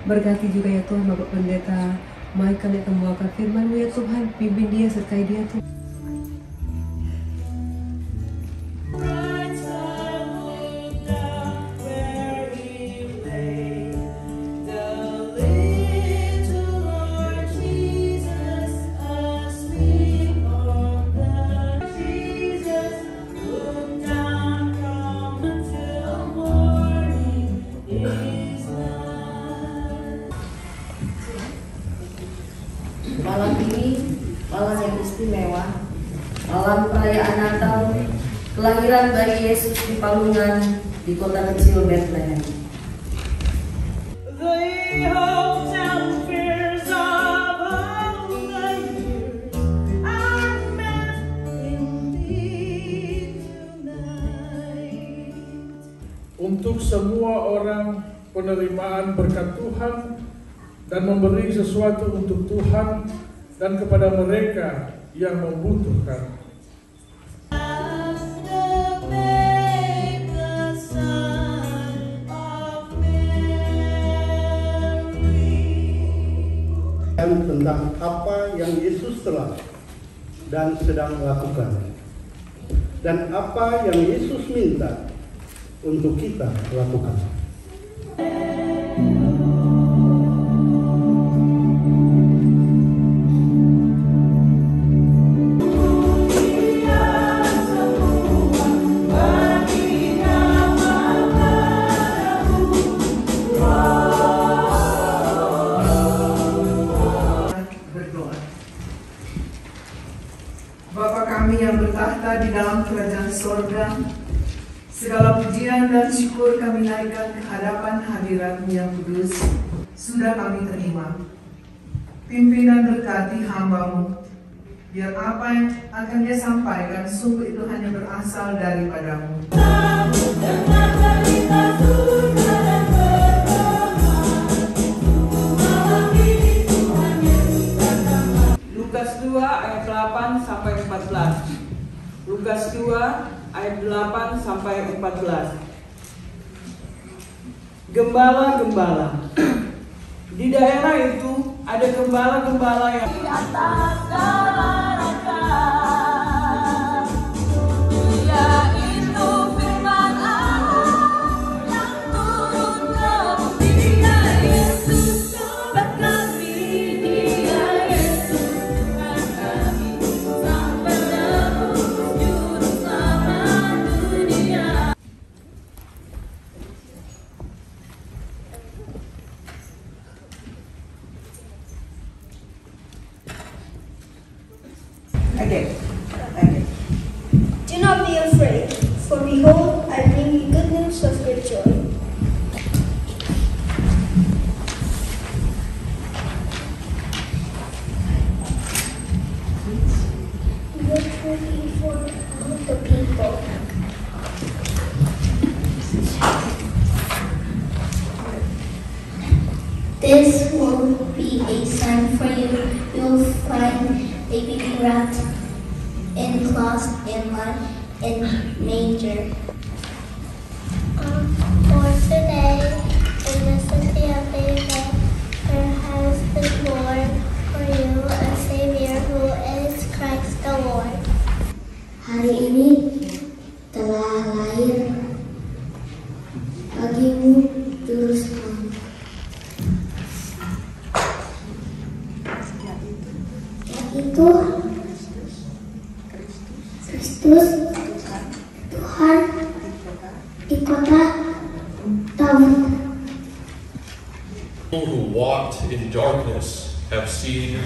Berkati juga ya Tuhan Bapak Pendeta Michael yang membawakan firman-Mu ya Tuhan. Pimpin dia, sertai dia Tuhan. Malam ini, malam yang istimewa, malam perayaan Natal, kelahiran bayi Yesus di Palungan, di kota kecil Bethlehem. Untuk semua orang penerimaan berkat Tuhan dan memberi sesuatu untuk Tuhan dan kepada mereka yang membutuhkan. Tentang apa yang Yesus telah dan sedang lakukan, dan apa yang Yesus minta untuk kita lakukan. Bapa kami yang bertahta di dalam kerajaan sorga, segala pujian dan syukur kami naikkan ke hadapan hadirat-Mu yang kudus, sudah kami terima. Pimpinan berkati hamba-Mu, biar apa yang akan Dia sampaikan sungguh itu hanya berasal daripada-Mu. Lukas 2 ayat 8 sampai 14. Lukas 2 ayat 8 sampai 14. Gembala-gembala. Di daerah itu ada gembala-gembala yang di atas segala raja. Yaitu firman Allah yang turun ke bumi. Dia Yesus Tuhan kami, Dia Yesus Tuhan kami, Sang Penebus juru selamat dunia. Okay. Do not be afraid, for behold, I bring you good news of great joy. Which will be for all the people. This will be a sign for you. You'll find a baby wrapped in cloths and lying in manger. For today, in the city of David, there has been born for you a Savior who is Christ the Lord. Hari ini telah lahir bagimu Juru Selamat. Yaitu Kristus Tuhan di kota Daud. People who walked in darkness have seen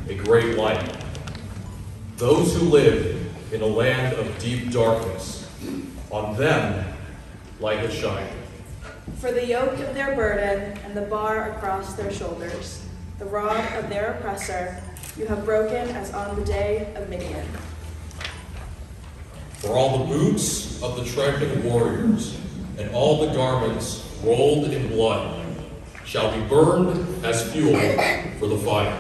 a great light. Those who live in a land of deep darkness, on them light has shined. For the yoke of their burden and the bar across their shoulders, the rod of their oppressor, you have broken as on the day of Midian. For all the boots of the tramping warriors and all the garments rolled in blood shall be burned as fuel for the fire.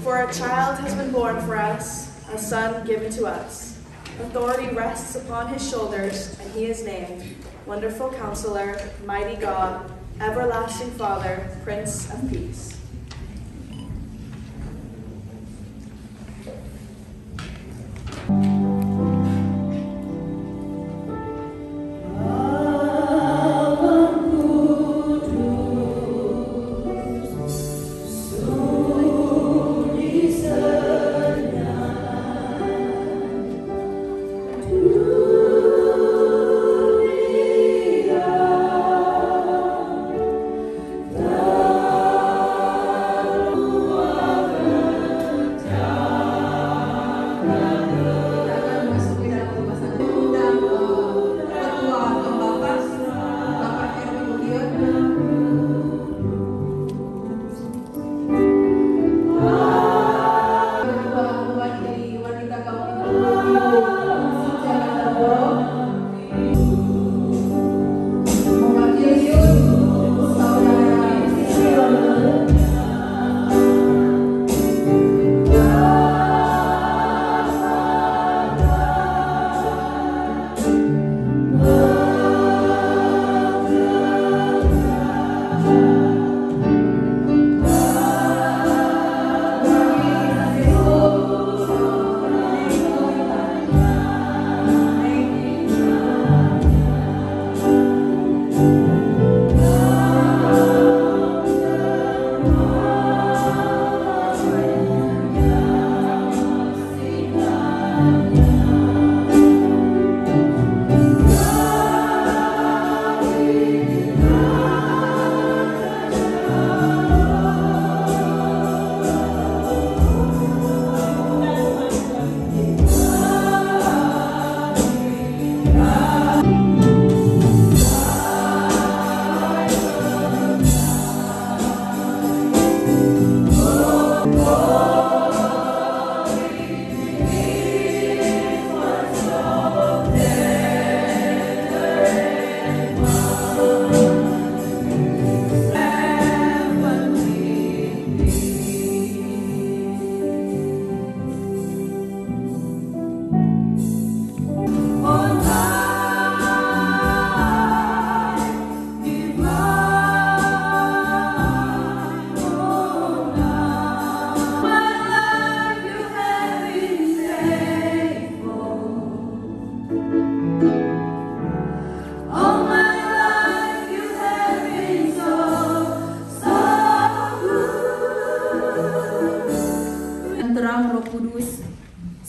For a child has been born for us, a son given to us. Authority rests upon his shoulders, and he is named Wonderful Counselor, Mighty God, Everlasting Father, Prince of Peace.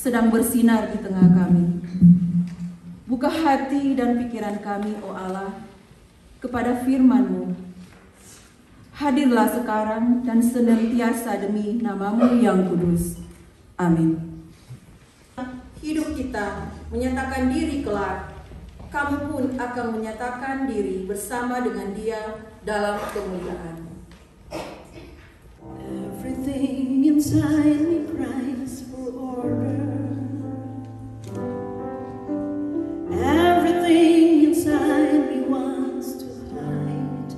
Sedang bersinar di tengah kami. Buka hati dan pikiran kami, oh Allah, kepada firman-Mu. Hadirlah sekarang dan senantiasa demi nama-Mu yang kudus. Amin. Hidup kita menyatakan diri kelak, kamu pun akan menyatakan diri bersama dengan Dia dalam kemuliaan. Everything inside me cries for order. Everything inside me wants to hide.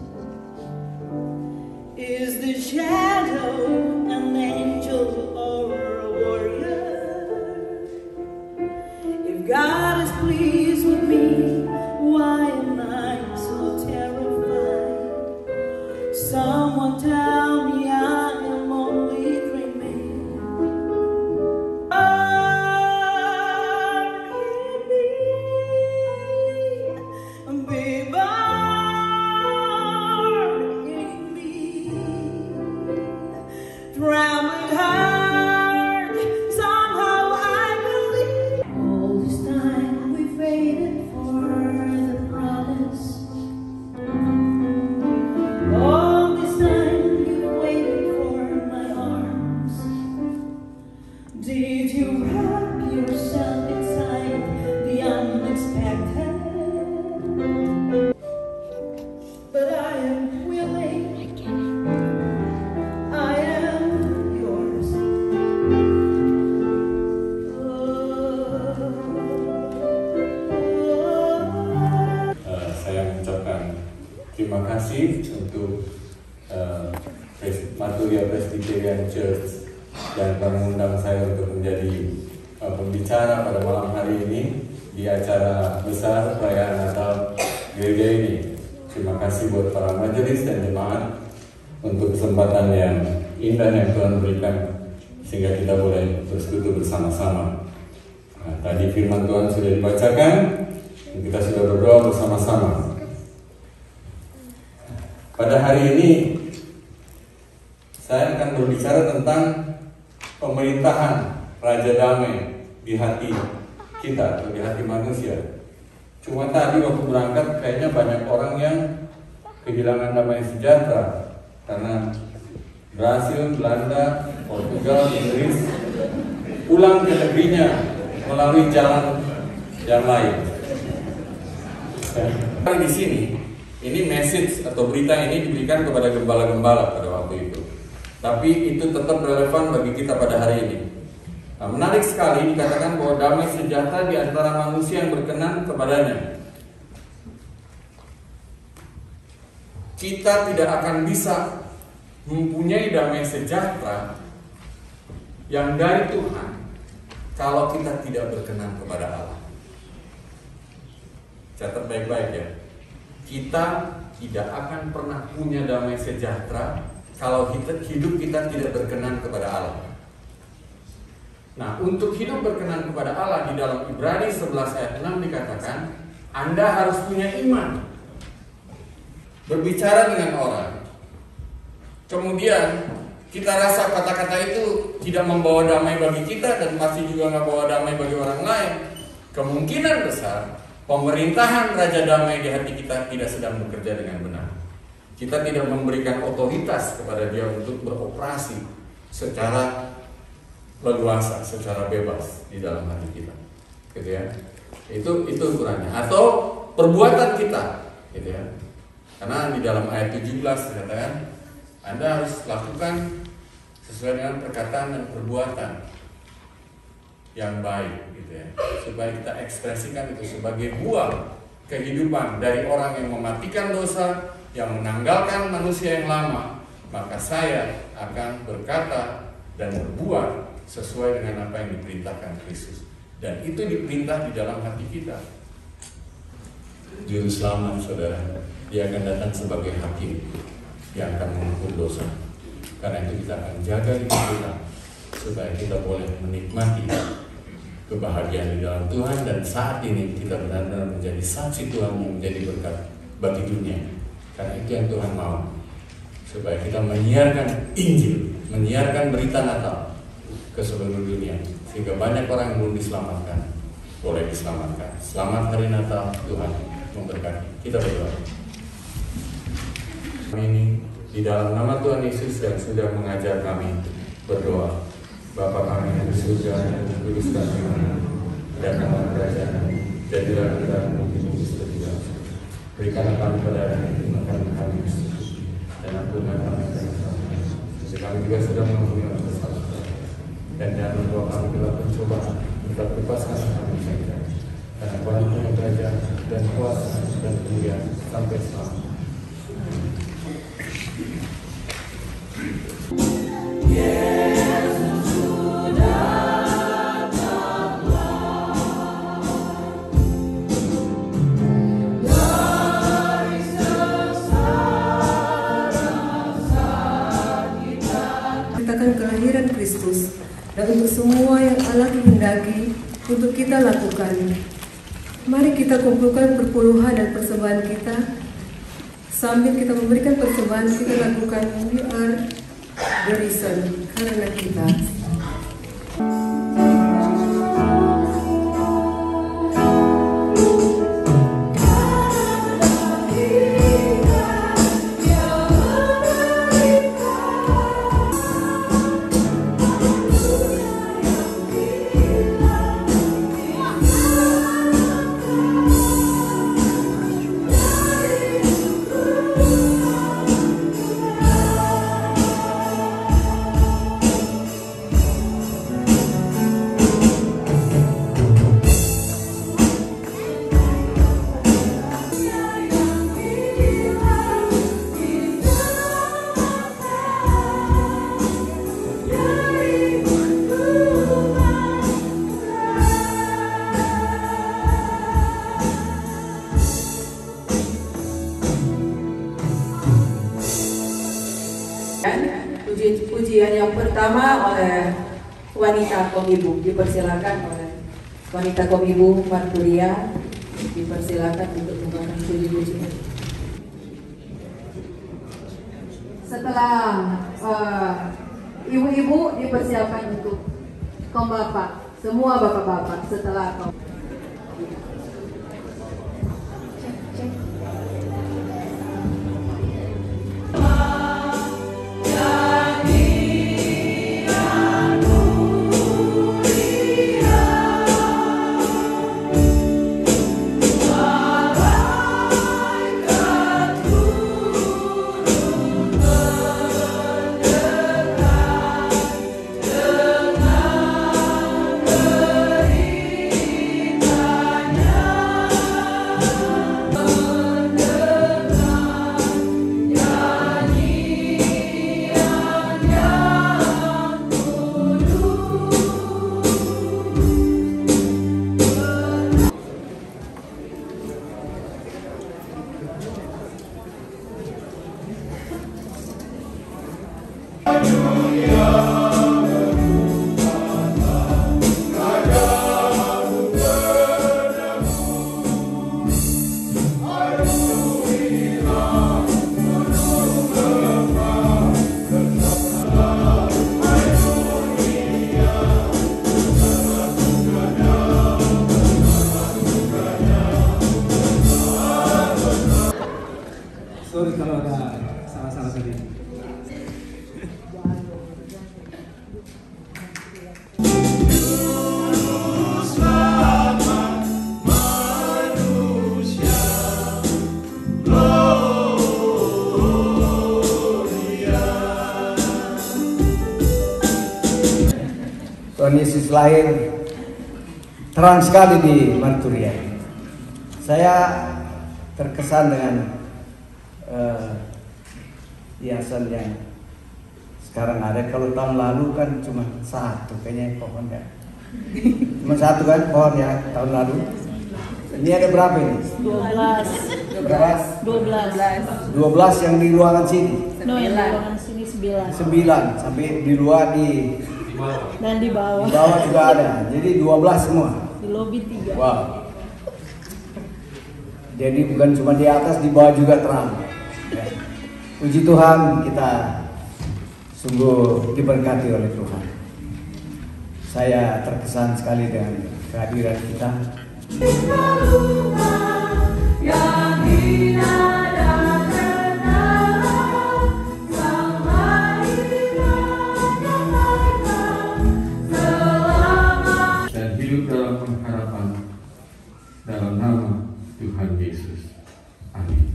Is the shadow an angel or a warrior? If God is pleased with me, why am I so terrified? Someone tell me I am only dreaming. Terima kasih untuk Maturia Presbyterian Church dan mengundang saya untuk menjadi pembicara pada malam hari ini di acara besar perayaan Natal gereja ini. Terima kasih buat para majelis dan jemaat untuk kesempatan yang indah yang Tuhan berikan sehingga kita boleh bersekutu bersama-sama. Nah, tadi firman Tuhan sudah dibacakan, dan kita sudah berdoa bersama-sama. Pada hari ini saya akan berbicara tentang pemerintahan Raja Damai di hati kita atau di hati manusia. Cuma tadi waktu berangkat kayaknya banyak orang yang kehilangan damai sejahtera karena Brasil, Belanda, Portugal, Inggris pulang ke negerinya melalui jalan yang lain. Di sini, ini message atau berita ini diberikan kepada gembala-gembala pada waktu itu. Tapi itu tetap relevan bagi kita pada hari ini. Nah, menarik sekali dikatakan bahwa damai sejahtera di antara manusia yang berkenan kepadanya. Kita tidak akan bisa mempunyai damai sejahtera yang dari Tuhan kalau kita tidak berkenan kepada Allah. Catat baik-baik ya. Kita tidak akan pernah punya damai sejahtera kalau hidup kita tidak berkenan kepada Allah. Nah, untuk hidup berkenan kepada Allah di dalam Ibrani 11 ayat 6 dikatakan, Anda harus punya iman. Berbicara dengan orang. Kemudian kita rasa kata-kata itu tidak membawa damai bagi kita dan pasti juga nggak bawa damai bagi orang lain. Kemungkinan besar pemerintahan Raja Damai di hati kita tidak sedang bekerja dengan benar. Kita tidak memberikan otoritas kepada dia untuk beroperasi secara leluasa, secara bebas di dalam hati kita, gitu ya. Itu ukurannya. Atau perbuatan kita, gitu ya. Karena di dalam ayat 17 dikatakan Anda harus lakukan sesuai dengan perkataan dan perbuatan yang baik, gitu ya. Supaya kita ekspresikan itu sebagai buah kehidupan dari orang yang mematikan dosa, yang menanggalkan manusia yang lama. Maka saya akan berkata dan berbuat sesuai dengan apa yang diperintahkan Kristus. Dan itu diperintah di dalam hati kita. Juru selamat, saudara, dia akan datang sebagai hakim yang akan menghukum dosa. Karena itu kita akan jaga hidup kita supaya kita boleh menikmati kebahagiaan di dalam Tuhan. Dan saat ini kita benar-benar menjadi saksi Tuhan yang menjadi berkat bagi dunia. Karena itu yang Tuhan mau, supaya kita menyiarkan Injil, menyiarkan berita Natal ke seluruh dunia, sehingga banyak orang yang belum diselamatkan boleh diselamatkan. Selamat hari Natal, Tuhan memberkati. Kita berdoa. Ini di dalam nama Tuhan Yesus yang sudah mengajar kami berdoa. Bapa kami yang di surga, kuduskan nama-Mu, datanglah kerajaan-Mu, jadilah kehendakmu di bumi seperti di surga. Berikanlah kami pada hari ini makanan kami, dan ampunilah kami dosa-dosa kami, seperti kami juga sudah mengampuni orang bersalah. Dan jangan membawa kami ke dalam pencobaan, tetapi lepaskanlah kami dari jahat. Karena Tuhan punya kerajaan dan kuasa dan kemuliaan sampai selamanya. Kelahiran Kristus dan untuk semua yang Allah kehendaki untuk kita lakukan. Mari kita kumpulkan perpuluhan dan persembahan kita. Sambil kita memberikan persembahan, kita lakukan We Are the Risen karena kita. Pujian yang pertama oleh wanita Komibu, dipersilakan oleh wanita Komibu Marturia, dipersilakan untuk membawakan puji-pujian. Setelah ibu-ibu dipersiapkan untuk kaum bapak, semua bapak-bapak setelah kaum. Sorry kalau ada salah-salah tadi. Tuhan Yesus lahir terang sekali di Marturia. Saya terkesan dengan hiasan yang sekarang ada. Kalau tahun lalu kan cuma satu kayaknya pohon ya. Cuma satu kan pohon ya tahun lalu. Ini ada berapa ini? 12. Berapa? 12 yang di ruangan sini. No, yang di ruangan sini 9. 9 sampai di luar dan di bawah. Di bawah juga ada. Jadi 12 semua. Di lobi 3. Wow. Jadi bukan cuma di atas, di bawah juga terang. Ya. Puji Tuhan, kita sungguh diberkati oleh Tuhan. Saya terkesan sekali dengan kehadiran kita. Dan hidup dalam pengharapan dalam nama Tuhan Yesus. Amin.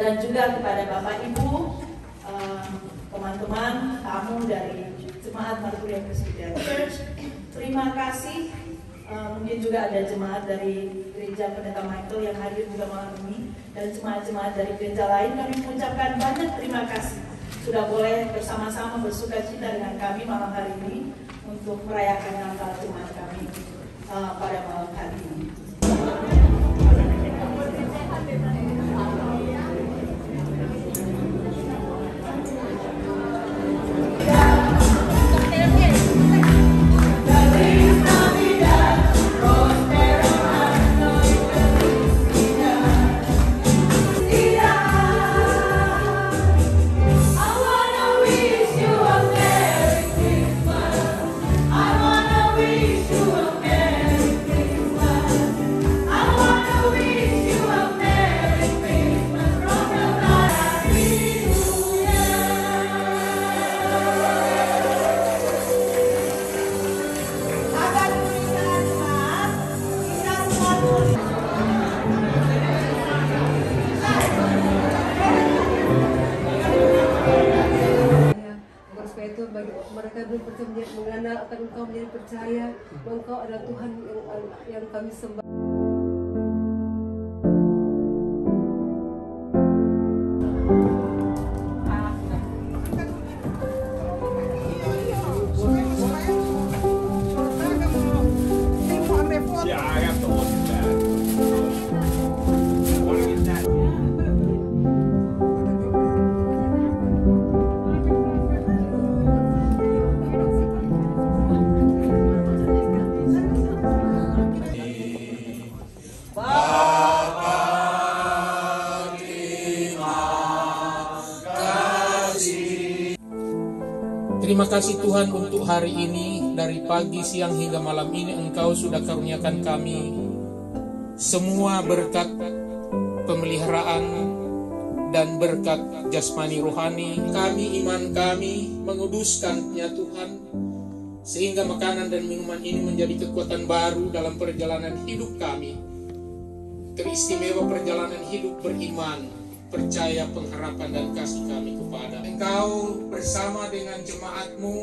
Dan juga kepada Bapak Ibu, teman-teman, tamu dari Jemaat Marturia Presbyterian Church, terima kasih. Mungkin juga ada jemaat dari Gereja Pendeta Michael yang hadir juga malam ini, dan jemaat-jemaat dari gereja lain. Kami mengucapkan banyak terima kasih sudah boleh bersama-sama bersukacita dengan kami malam hari ini untuk merayakan Natal jemaat kami pada malam hari ini. akan Engkau menjadi percaya bahwa Engkau adalah Tuhan yang kami sembah. Terima kasih Tuhan untuk hari ini, dari pagi, siang hingga malam ini Engkau sudah karuniakan kami semua berkat pemeliharaan dan berkat jasmani rohani. Kami, iman kami menguduskannya Tuhan, sehingga makanan dan minuman ini menjadi kekuatan baru dalam perjalanan hidup kami. Teristimewa perjalanan hidup beriman, percaya, pengharapan dan kasih kami kepada Engkau bersama dengan jemaat-Mu,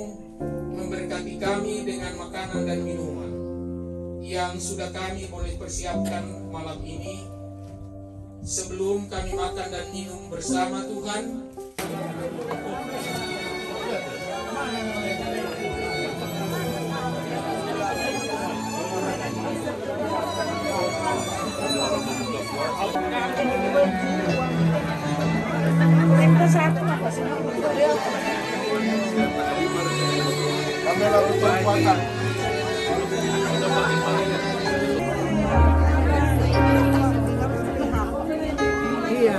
memberkati kami dengan makanan dan minuman yang sudah kami boleh persiapkan malam ini. Sebelum kami makan dan minum bersama Tuhan, kamera berkuatan. Iya.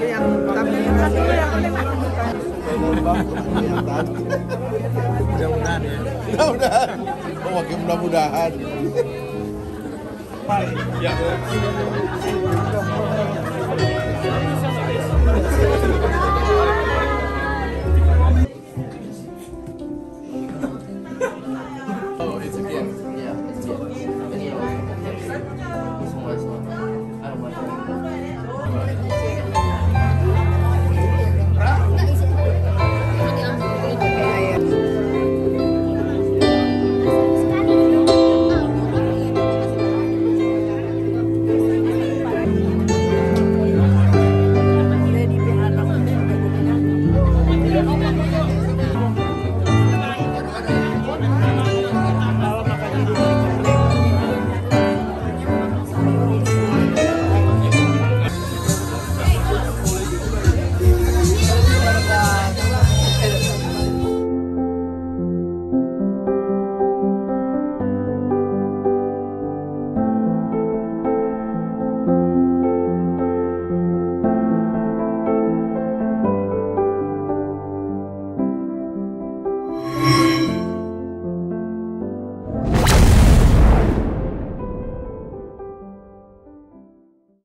Yang tapi mudah-mudahan ya. Mudah-mudahan. Oh, makin mudah-mudahan. Ya.